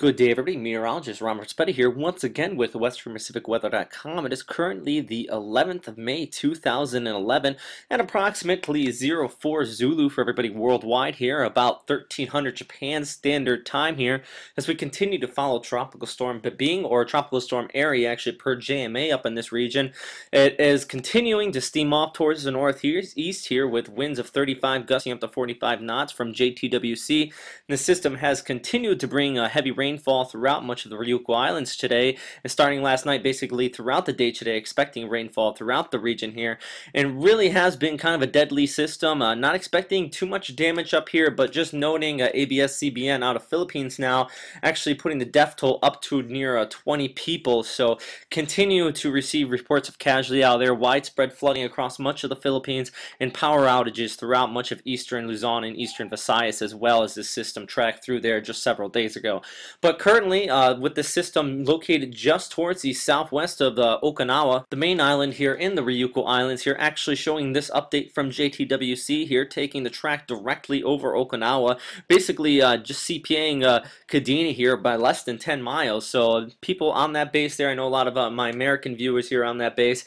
Good day, everybody. Meteorologist Robert Spetty here once again with WesternPacificWeather.com. It is currently the 11th of May 2011 at approximately 04 Zulu for everybody worldwide here, about 1300 Japan Standard Time here, as we continue to follow Tropical Storm Bebeng, or Tropical Storm Aere, actually per JMA up in this region. It is continuing to steam off towards the northeast here with winds of 35 gusting up to 45 knots from JTWC. The system has continued to bring heavy rainfall throughout much of the Ryukyu Islands today, and starting last night, basically throughout the day today, expecting rainfall throughout the region here, and really has been kind of a deadly system. Not expecting too much damage up here, but just noting ABS-CBN out of Philippines now, actually putting the death toll up to near 20 people. So continue to receive reports of casualty out there, widespread flooding across much of the Philippines, and power outages throughout much of eastern Luzon and eastern Visayas, as well as this system tracked through there just several days ago. But currently, with the system located just towards the southwest of Okinawa, the main island here in the Ryukyu Islands here, actually showing this update from JTWC here, taking the track directly over Okinawa, basically just CPAing Kadena here by less than 10 miles. So people on that base there, I know a lot of my American viewers here on that base,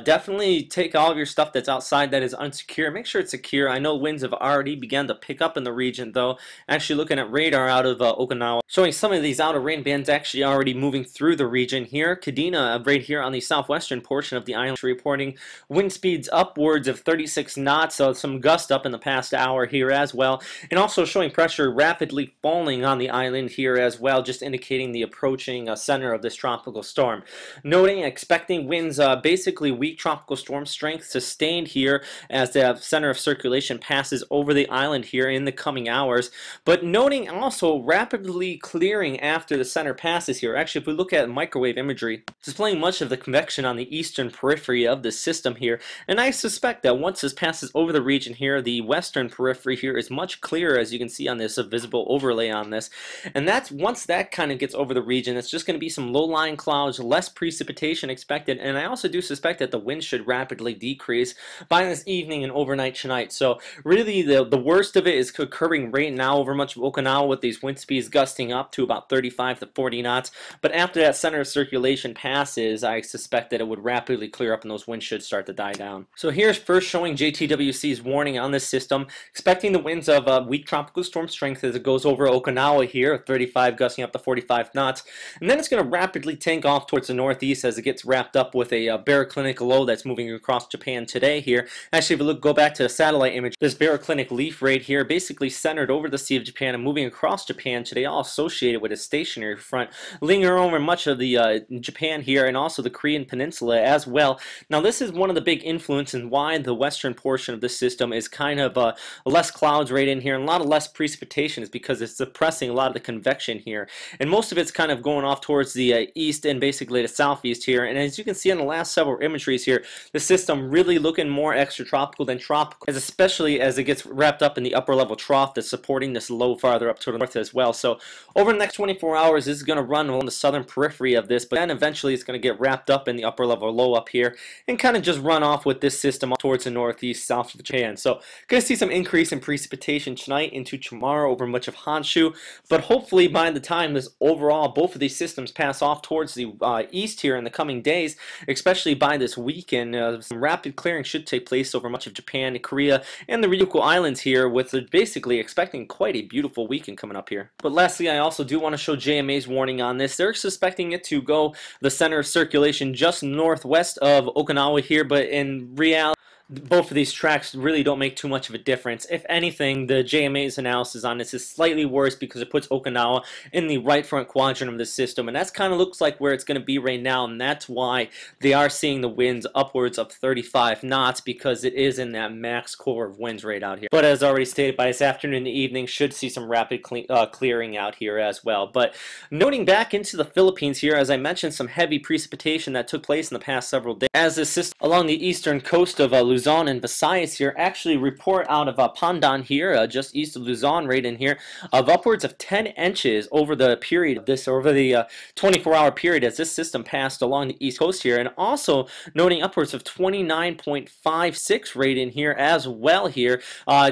definitely take all of your stuff that's outside that is unsecure. Make sure it's secure. I know winds have already begun to pick up in the region, though. Actually looking at radar out of Okinawa, showing some of these outer rain bands actually already moving through the region here. Kadena, right here on the southwestern portion of the island, reporting wind speeds upwards of 36 knots, so some gust up in the past hour here as well, and also showing pressure rapidly falling on the island here as well, just indicating the approaching center of this tropical storm. Noting, expecting winds basically weak tropical storm strength sustained here as the center of circulation passes over the island here in the coming hours, but noting also rapidly clearing after the center passes here. Actually, if we look at microwave imagery, displaying much of the convection on the eastern periphery of the system here, and I suspect that once this passes over the region here, the western periphery here is much clearer, as you can see on this visible overlay on this, and that's once that kind of gets over the region, it's just going to be some low-lying clouds, less precipitation expected, and I also do suspect that the wind should rapidly decrease by this evening and overnight tonight. So really the worst of it is occurring right now over much of Okinawa, with these wind speeds gusting up to about 35 to 40 knots, but after that center of circulation passes, I suspect that it would rapidly clear up and those winds should start to die down. So here's first showing JTWC's warning on this system, expecting the winds of weak tropical storm strength as it goes over Okinawa here, 35 gusting up to 45 knots, and then it's going to rapidly tank off towards the northeast as it gets wrapped up with a baroclinic low that's moving across Japan today here. Actually, if we go back to the satellite image, this baroclinic leaf right here basically centered over the Sea of Japan and moving across Japan today, all associated with a stationary front, lingering over much of the Japan here and also the Korean Peninsula as well. Now, this is one of the big influences in why the western portion of this system is kind of less clouds right in here and a lot of less precipitation, is because it's suppressing a lot of the convection here, and most of it's kind of going off towards the east and basically the southeast here. And as you can see on the last several imageries here, the system really looking more extratropical than tropical, especially as it gets wrapped up in the upper level trough that's supporting this low farther up to the north as well. So over the next 24 hours, this is going to run along the southern periphery of this, but then eventually it's going to get wrapped up in the upper level low up here and kind of just run off with this system towards the northeast south of Japan. So going to see some increase in precipitation tonight into tomorrow over much of Honshu, but hopefully by the time this overall both of these systems pass off towards the east here in the coming days, especially by this weekend, some rapid clearing should take place over much of Japan, Korea, and the Ryukyu Islands here, with basically expecting quite a beautiful weekend coming up here. But lastly, I also do want to show JMA's warning on this. They're suspecting it to go the center of circulation just northwest of Okinawa here, but in reality, both of these tracks really don't make too much of a difference. If anything, the JMA's analysis on this is slightly worse because it puts Okinawa in the right front quadrant of the system, and that's kind of looks like where it's going to be right now, and that's why they are seeing the winds upwards of 35 knots, because it is in that max core of winds right out here. But as already stated, by this afternoon and evening should see some rapid clearing out here as well. But noting back into the Philippines here, as I mentioned, some heavy precipitation that took place in the past several days as the system along the eastern coast of Luzon and Visayas here actually report out of Pandan here, just east of Luzon, right in here, of upwards of 10 inches over the period of this, over the 24-hour period as this system passed along the east coast here, and also noting upwards of 29.56 right in here as well here.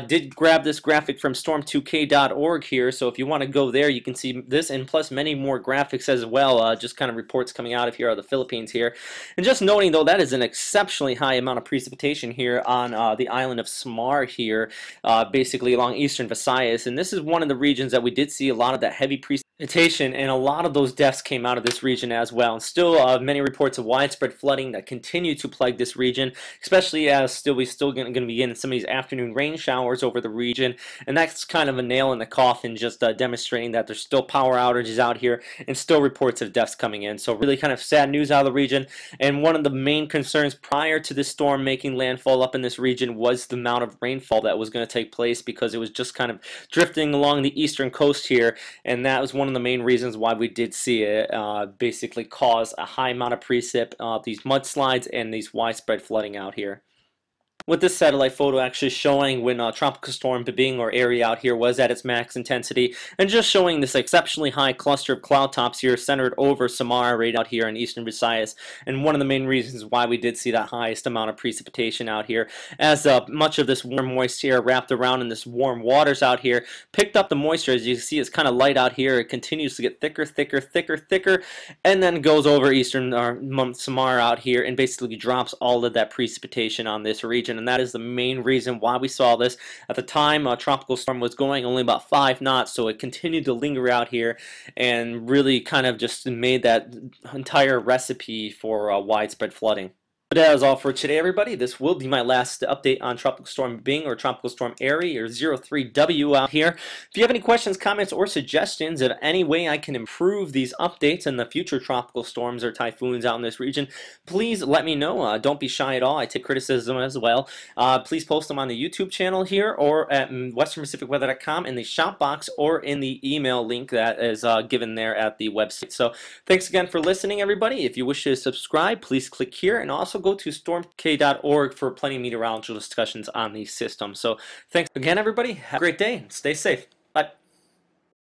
Did grab this graphic from storm2k.org here, so if you want to go there, you can see this and plus many more graphics as well, just kind of reports coming out of here out of the Philippines here. And just noting though, that is an exceptionally high amount of precipitation here on the island of Samar here, basically along eastern Visayas, and this is one of the regions that we did see a lot of that heavy precipitation, and a lot of those deaths came out of this region as well. And still many reports of widespread flooding that continue to plague this region, especially as we're still going to be getting some of these afternoon rain showers over the region, and that's kind of a nail in the coffin, just demonstrating that there's still power outages out here and still reports of deaths coming in. So really kind of sad news out of the region, and one of the main concerns prior to this storm making landfall up in this region was the amount of rainfall that was going to take place, because it was just kind of drifting along the eastern coast here, and that was one of the main reasons why we did see it basically cause a high amount of precip, these mudslides and these widespread flooding out here. With this satellite photo actually showing when Tropical Storm Bebeng or Aere out here was at its max intensity, and just showing this exceptionally high cluster of cloud tops here centered over Samar right out here in eastern Visayas, and one of the main reasons why we did see that highest amount of precipitation out here, as much of this warm moist air wrapped around in this warm waters out here picked up the moisture. As you can see, it's kind of light out here. It continues to get thicker, thicker, thicker, thicker, and then goes over eastern Samar out here and basically drops all of that precipitation on this region. And that is the main reason why we saw this. At the time, tropical storm was going only about 5 knots, so it continued to linger out here and really kind of just made that entire recipe for widespread flooding. But that is all for today, everybody. This will be my last update on Tropical Storm Bebeng or Tropical Storm Aere or 03W out here. If you have any questions, comments, or suggestions of any way I can improve these updates and the future tropical storms or typhoons out in this region, please let me know. Don't be shy at all. I take criticism as well. Please post them on the YouTube channel here or at westernpacificweather.com in the shop box or in the email link that is given there at the website. So thanks again for listening, everybody. If you wish to subscribe, please click here, and also go to stormk.org for plenty of meteorological discussions on the system. So thanks again, everybody. Have a great day. Stay safe.